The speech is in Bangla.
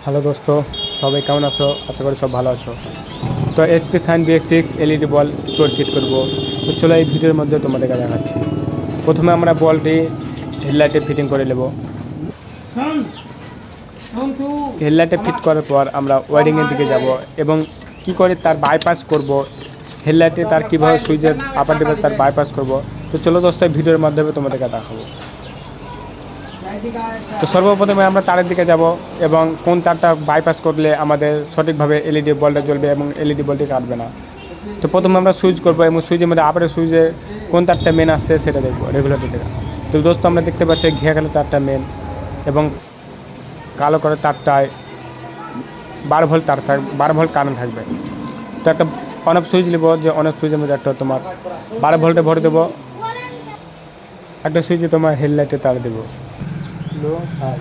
হ্যালো দোস্ত, সবাই কেমন আছো? আশা করি সব ভালো আছো। তো এসপি সাইন BX6 LED বল কী করে ফিট করবো, তো চলো এই ভিডিওর মধ্যে তোমাদেরকে দেখাচ্ছি। প্রথমে আমরা বলটি হেডলাইটে ফিটিং করে নেব। হেডলাইটে ফিট করার পর আমরা ওয়ারিংয়ের দিকে যাব এবং কি করে তার বাইপাস করব, হেডলাইটে তার কীভাবে সুইচের আপার দিকে তার বাইপাস করব। তো চলো দোস্ত এই ভিডিওর মাধ্যমে তোমাদেরকে দেখাবো। তো সর্বপ্রথমে আমরা তারের দিকে যাব এবং কোন তারটা বাইপাস করলে আমাদের সঠিকভাবে LED বলটা জ্বলবে এবং LED বলটি কাটবে না। তো প্রথমে আমরা সুইচ করবো এবং সুইচের মধ্যে আপারের সুইচে কোন তারটা মেন আসছে সেটা দেখবো রেগুলেটর থেকে। তো দোস্ত আমরা দেখতে পাচ্ছি ঘিয়া কালো তারটা মেন এবং কালো করে তারটায় 12 ভোল্ট তার থাকবে, 12 ভোল্ট কারেন্ট থাকবে। তো একটা অনেক সুইচ নেব, যে অনেক সুইচের মধ্যে একটা তোমার 12 ভোল্টে ভরে দেবো, একটা সুইচে তোমার হেডলাইটে তার দেবো। লো হাই